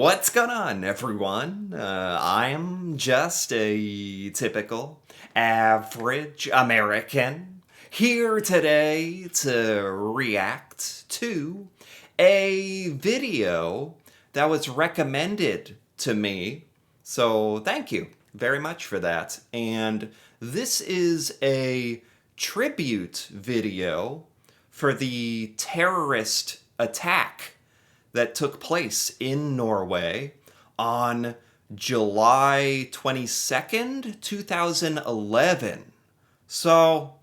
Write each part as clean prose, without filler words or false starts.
What's going on, everyone? I'm just a typical, average American here today to react to a video that was recommended to me. So thank you very much for that. And this is a tribute video for the terrorist attack that took place in Norway on July 22nd, 2011. So,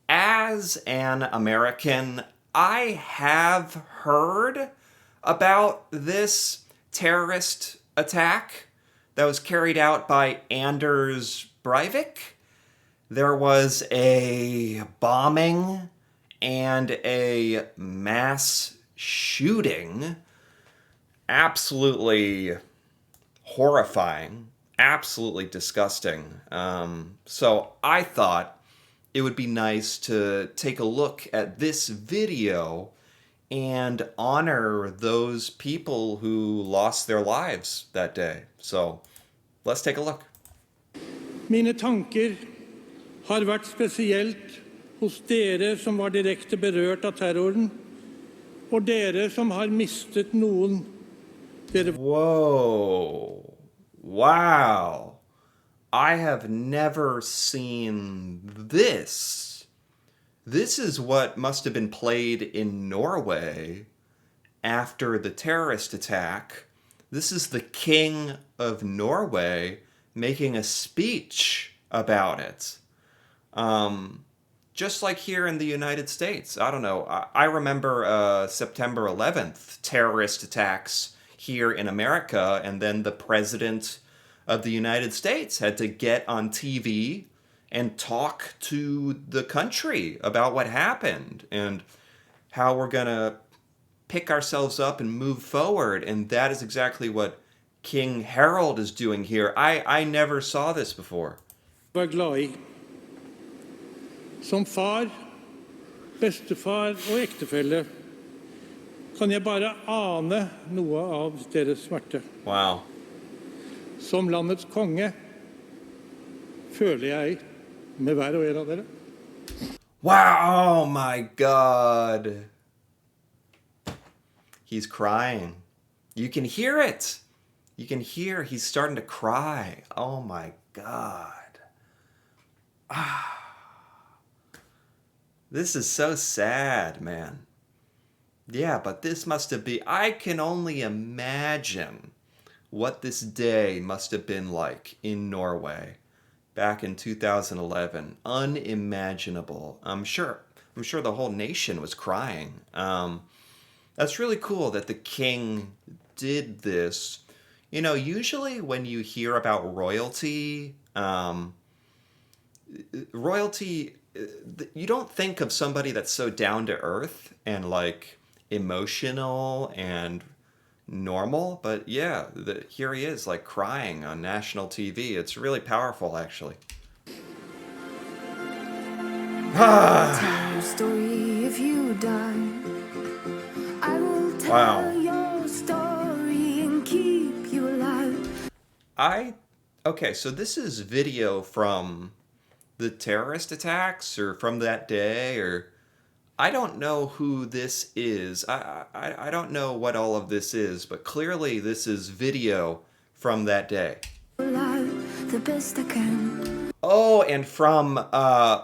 as an American, I have heard about this terrorist attack that was carried out by Anders Breivik. There was a bombing and a mass shooting. Absolutely horrifying, absolutely disgusting. So I thought it would be nice to take a look at this video and honor those people who lost their lives that day. So let's take a look. Mine tanker har vært spesielt hos dere som var direkte berørt av terroren, og dere som har mistet noen. Whoa. Wow. I have never seen this. This is what must have been played in Norway after the terrorist attack. This is the King of Norway making a speech about it. Just like here in the United States. I don't know. I remember September 11th, terrorist attacks here in America, and then the president of the United States had to get on TV and talk to the country about what happened and how we're going to pick ourselves up and move forward. And that is exactly what King Harold is doing here. I never saw this before. Var glad I. Som far, bestefar og ektefelle kan jeg bare ane noe av deres smerte. Wow. Som landets konge føler jeg med hver og en av dere. Wow, oh my God. He's crying. You can hear it. You can hear he's starting to cry. Oh my God. This is so sad, man. Yeah, but this must have been, I can only imagine what this day must have been like in Norway back in 2011. Unimaginable. I'm sure the whole nation was crying. That's really cool that the king did this. You know, usually when you hear about royalty, you don't think of somebody that's so down to earth and like emotional and normal, but yeah, here he is like crying on national TV. It's really powerful, actually. Tell your story if you die. I will tell your story and keep you alive. Okay, so this is video from the terrorist attacks or from that day, or I don't know who this is. I don't know what all of this is, but clearly this is video from that day. The best I can. Oh, and from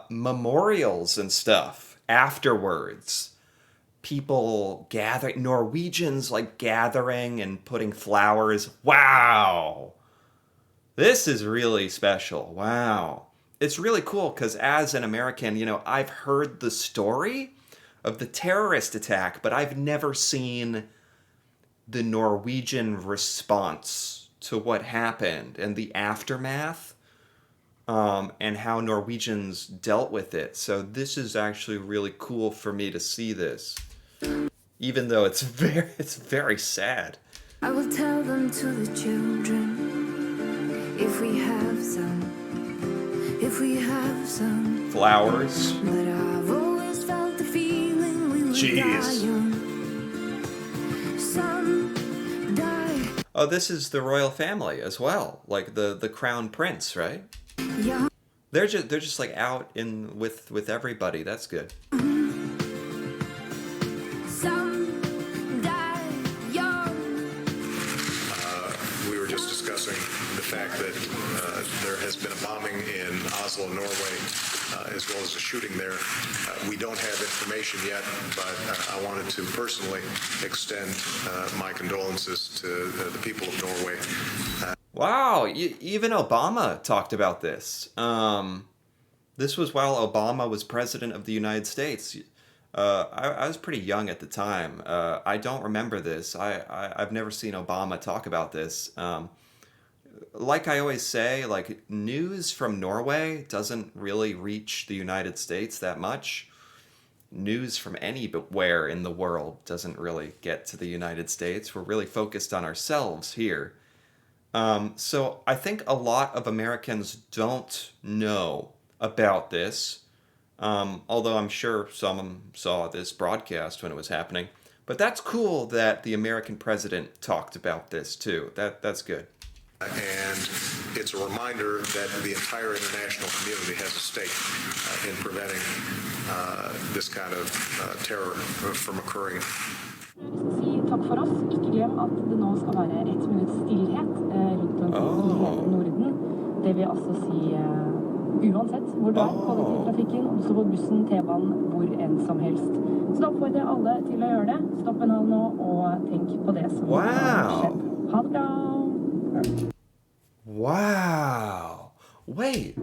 memorials and stuff afterwards. People gathering, Norwegians like gathering and putting flowers. Wow. This is really special. Wow. It's really cool because as an American, you know, I've heard the story of the terrorist attack, but I've never seen the Norwegian response to what happened and the aftermath, and how Norwegians dealt with it. So this is actually really cool for me to see this, even though it's very sad. I will tell them to the children if we have some. If we have some flowers. But I've always felt the feeling we will die young. Some die. Oh, this is the royal family as well, like the crown prince, right? Yeah. They're just like out in with everybody. That's good. Some die young. We were just discussing the fact that there has been a bombing in Oslo, Norway, as well as a shooting there. We don't have information yet, but I wanted to personally extend my condolences to the people of Norway. Wow, even Obama talked about this. This was while Obama was president of the United States. I was pretty young at the time. I don't remember this. I've never seen Obama talk about this. Like I always say, like news from Norway doesn't really reach the United States that much. News from anywhere in the world doesn't really get to the United States. We're really focused on ourselves here. So I think a lot of Americans don't know about this, although I'm sure some saw this broadcast when it was happening. But that's cool that the American president talked about this too. That's good. And it's a reminder that the entire international community has a stake in preventing this kind of terror from occurring. Si takk for oss. Ikke glem at det nå skal være 1 minutts stillhet rundt omkring i hele Norden. Det vil altså si uansett hvor du er, kollektivtrafikken, også på bussen, T-banen, hvor enn som helst. Så da oppfordrer jeg alle til å gjøre det. Stopp en hal nå og tenk på det som har skjedd. Ha det bra! Wow. Wait.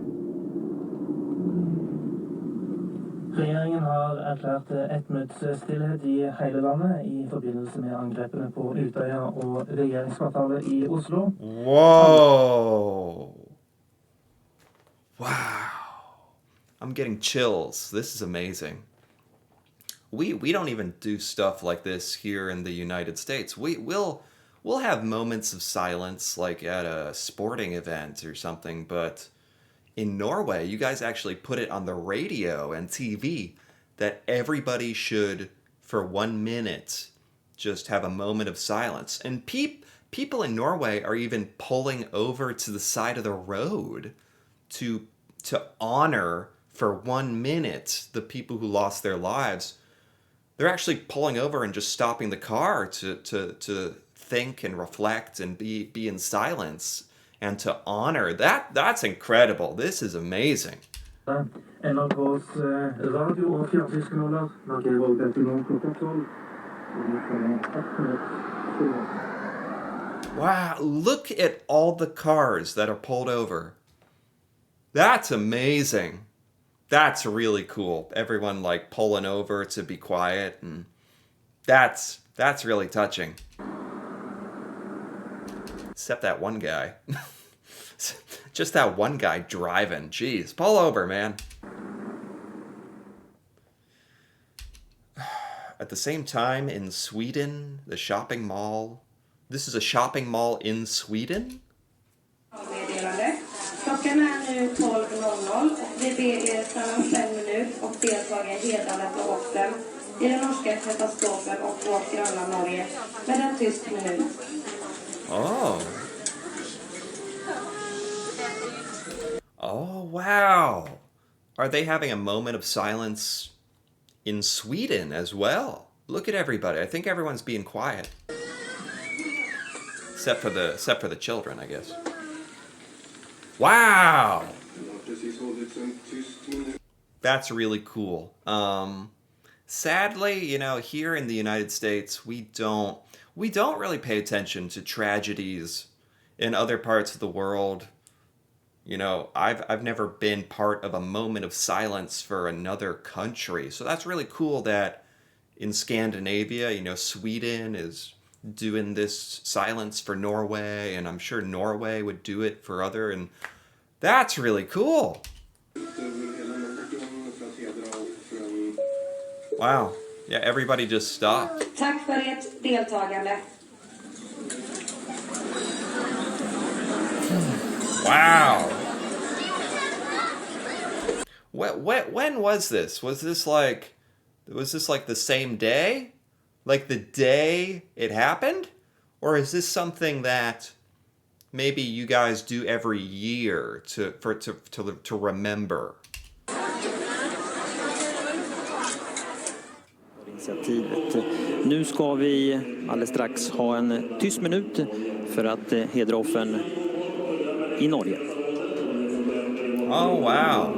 Regjeringen har erklært 1 minutts stillhet i hele landet i forbindelse med angrepene på Utøya og regjeringskvartalet i Oslo. Whoa. Wow. I'm getting chills. This is amazing. We don't even do stuff like this here in the United States. We'll have moments of silence like at a sporting event or something, but in Norway, you guys actually put it on the radio and TV that everybody should, for 1 minute, just have a moment of silence. And people in Norway are even pulling over to the side of the road to honor for 1 minute the people who lost their lives. They're actually pulling over and just stopping the car to think and reflect and be in silence and to honor. That's incredible. This is amazing. NRKs radio- og fjernsynskanaler markerer også dette nå klokka 12. Og nå skal det 1 minutts stillhet. Wow, look at all the cars that are pulled over. That's amazing. That's really cool. Everyone like pulling over to be quiet, and that's really touching. Except that one guy. Just that one guy driving. Jeez, pull over, man. At the same time, in Sweden, the shopping mall. This is a shopping mall in Sweden? Meddelande. Klockan är nu 12.00 och vi ber er stanna 5 minuter och deltaga i hedrandet av offren i den norska katastrofen och vårt grannland Norge med en tyst minut. Oh. Oh, wow. Are they having a moment of silence in Sweden as well? Look at everybody. I think everyone's being quiet. Except for the children, I guess. Wow. That's really cool. Sadly, here in the United States, we don't really pay attention to tragedies in other parts of the world. I've never been part of a moment of silence for another country. So that's really cool that in Scandinavia, Sweden is doing this silence for Norway, and I'm sure Norway would do it for other, and that's really cool. Wow. Yeah, everybody just stopped. Tack för ert deltagande. Wow. When was this? Was this like the same day? Like the day it happened? Or is this something that maybe you guys do every year to remember? Initiativet. Nu ska vi alldeles strax ha en tyst minut för att hedra offren i Norge. Oh, wow.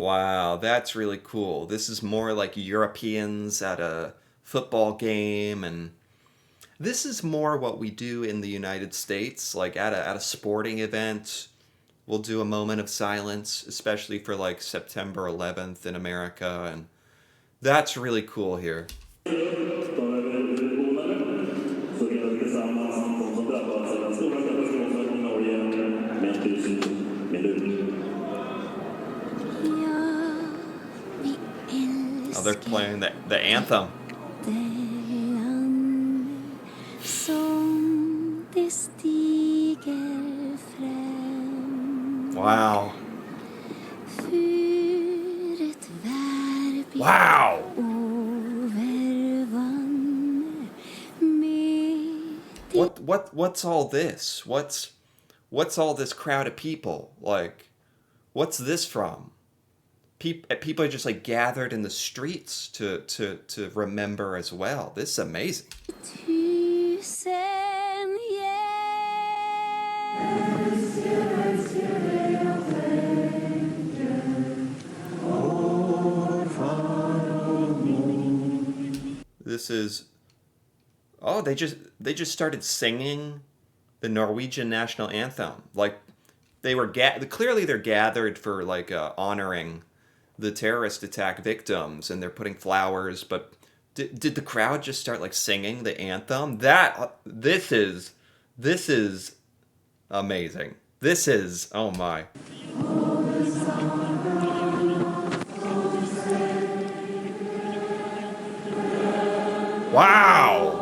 Wow, that's really cool. This is more like Europeans at a football game, and this is more what we do in the United States, like at a sporting event. We'll do a moment of silence, especially for like September 11th in America, and that's really cool here. Oh, they're playing the anthem. Wow. Wow. What's all this? What's all this crowd of people? Like, what's this from? People are just like gathered in the streets to remember as well. This is amazing. This is, oh, they just started singing the Norwegian national anthem. Like they were clearly they're gathered for like honoring the terrorist attack victims, and they're putting flowers. But did the crowd just start like singing the anthem? This is amazing. This is, oh my. Wow!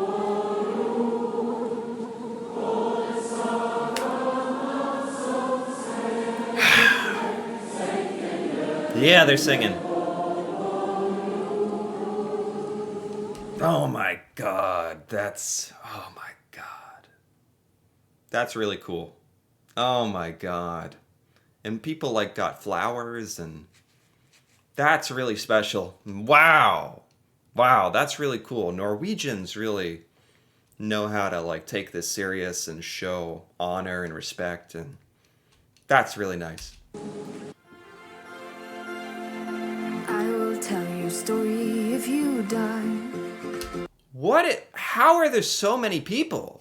Yeah, they're singing. Oh my god, oh my god. That's really cool. Oh my god. And people like got flowers, and that's really special. Wow. Wow, that's really cool. Norwegians really know how to like take this serious and show honor and respect, and that's really nice. I will tell your story if you die. How are there so many people?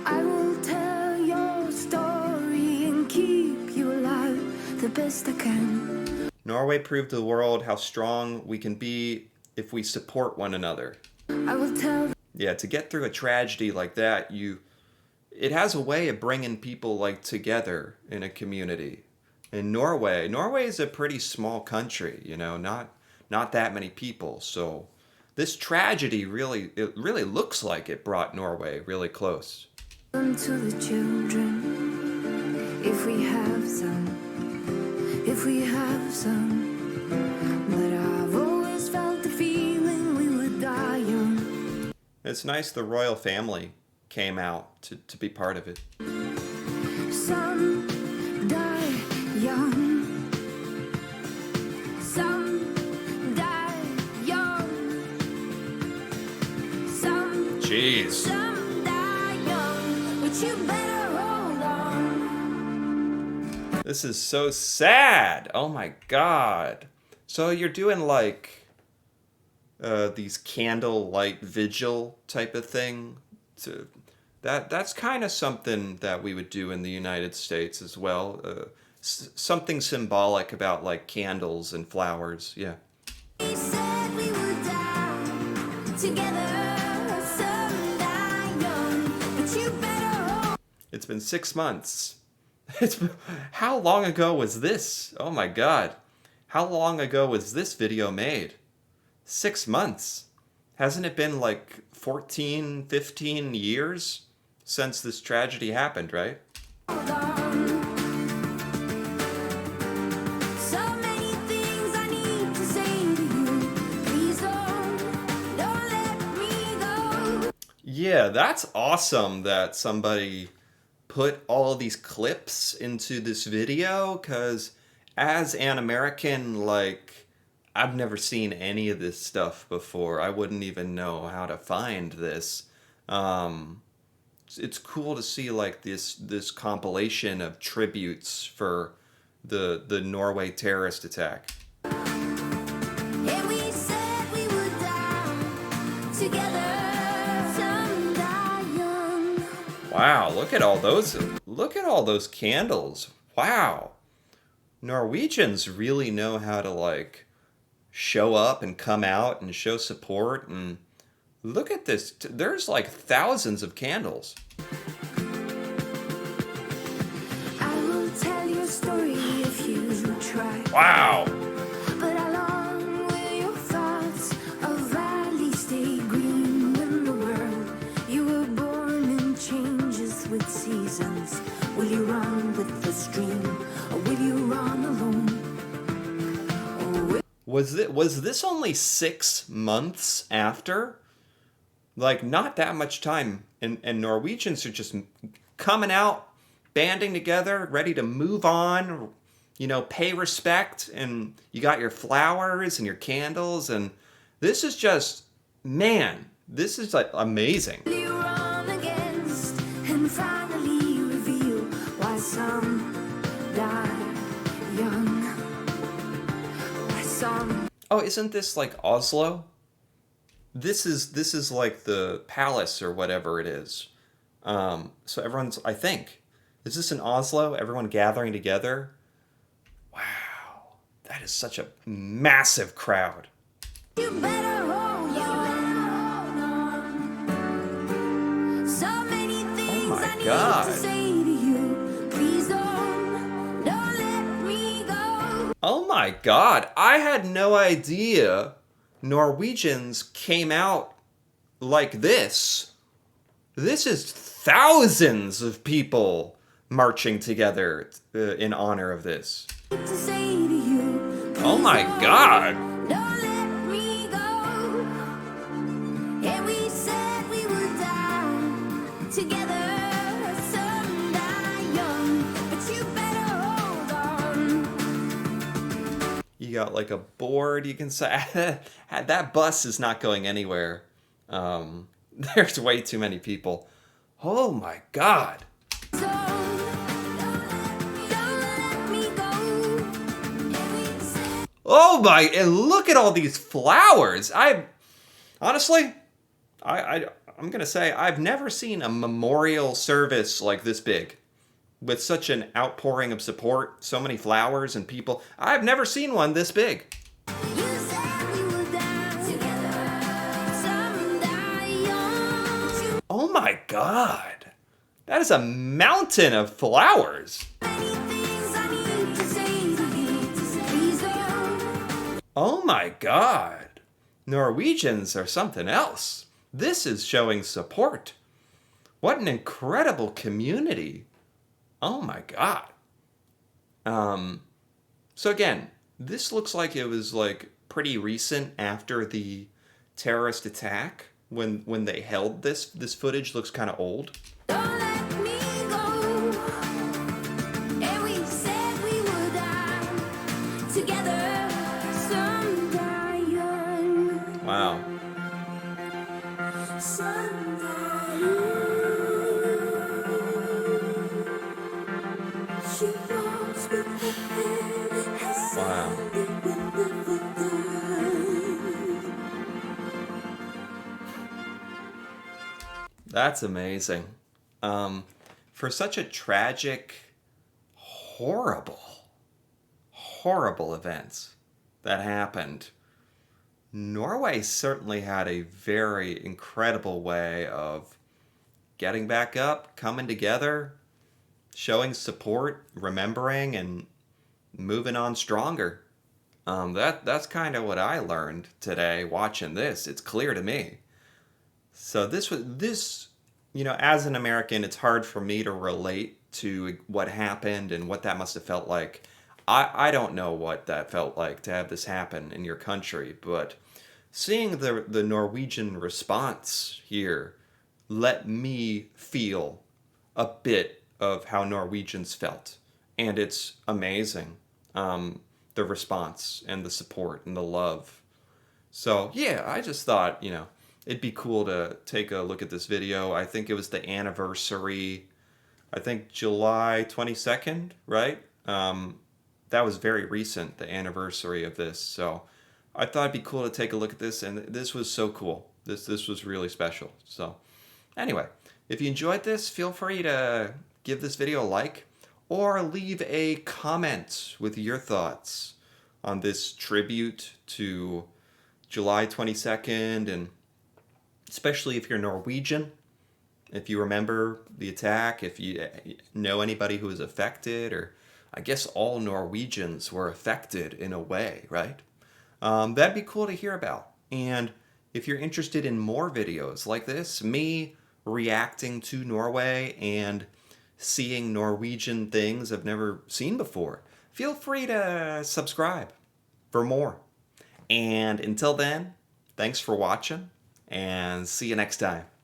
I will tell your story and keep you alive the best I can. Norway proved to the world how strong we can be if we support one another. I will tell. Yeah, to get through a tragedy like that, it has a way of bringing people like together in a community. In Norway is a pretty small country, not that many people. So this tragedy really looks like it brought Norway really close. To the children, if we have some, but I've always felt the feeling we would die young. It's nice the royal family came out to be part of it. Some die young. Some die young. Jeez. Some die young, but you better hold on. This is so sad. Oh my god. So you're doing like these candlelight vigil type of thing. That's kind of something that we would do in the United States as well. Something symbolic about like candles and flowers. Yeah. We said we would die together. Some die young, but you better hold. It's been 6 months. How long ago was this? Oh my god. How long ago was this video made? 6 months. Hasn't it been like 14, 15 years since this tragedy happened, right? Hold on. So many things I need to say to you. Please don't let me go. Yeah, that's awesome that somebody put all of these clips into this video, because as an American, like, I've never seen any of this stuff before. I wouldn't even know how to find this. Um, it's cool to see like this compilation of tributes for the Norway terrorist attack. And we said we would die together, some die young. Wow, look at all those candles. Wow. Norwegians really know how to like show up and come out and show support, and look at this. There's like thousands of candles. I will tell your story if you try. Wow. But along with your thoughts of valley stay green in the world you were born in changes with seasons. Will you run with the stream or will you run alone? Was this only 6 months after? Like, not that much time, and Norwegians are just coming out, banding together, ready to move on, pay respect, and you got your flowers and your candles, and this is just, man, this is like amazing. Will you run against and finally reveal why some die young? Why some Oh, isn't this like Oslo? This is like the palace or whatever it is. So everyone's, I think, is this in Oslo? Everyone gathering together? Wow, that is such a massive crowd. you better hold on. So many things my I need God. to say to you. Please don't let me go. Oh my God, I had no idea Norwegians came out like this. This is thousands of people marching together in honor of this. To say to you, Oh please my God. don't let me go. And we said we would die together, some die young, but you better hold on. You got like a board you can say. That bus is not going anywhere. There's way too many people. Oh my God. So don't let me go. And we said Oh my, and look at all these flowers. Honestly, I'm gonna say I've never seen a memorial service like this big, with such an outpouring of support, so many flowers and people. I've never seen one this big. you said we would die together, some die young. Oh my God, that is a mountain of flowers. Many things I need to say to you. Please don't. Oh my God, Norwegians are something else. This is showing support. What an incredible community. Oh my God. So again, this looks like it was like pretty recent after the terrorist attack when they held this. This footage looks kind of old. Don't let me go. And we said we would die together, some die young, Wow. some die young. She walks with her head as Wow. it will never die. That's amazing. For such a tragic, horrible events that happened, Norway certainly had a very incredible way of getting back up, coming together, showing support, remembering, and moving on stronger. That's kind of what I learned today watching this. It's clear to me. So this, as an American, it's hard for me to relate to what happened and what that must have felt like. I don't know what that felt like to have this happen in your country, but seeing the Norwegian response here, let me feel a bit of how Norwegians felt. And it's amazing, the response and the support and the love. So, yeah, I just thought, it'd be cool to take a look at this video. I think it was the anniversary, I think July 22nd, right? That was very recent, the anniversary of this. So I thought it'd be cool to take a look at this, and this was so cool. This was really special. So anyway, if you enjoyed this, feel free to give this video a like or leave a comment with your thoughts on this tribute to July 22nd, and especially if you're Norwegian, if you remember the attack, if you know anybody who was affected, or I guess all Norwegians were affected in a way, right? That'd be cool to hear about. And if you're interested in more videos like this, me reacting to Norway and seeing Norwegian things I've never seen before, feel free to subscribe for more. And until then, thanks for watching, and see you next time.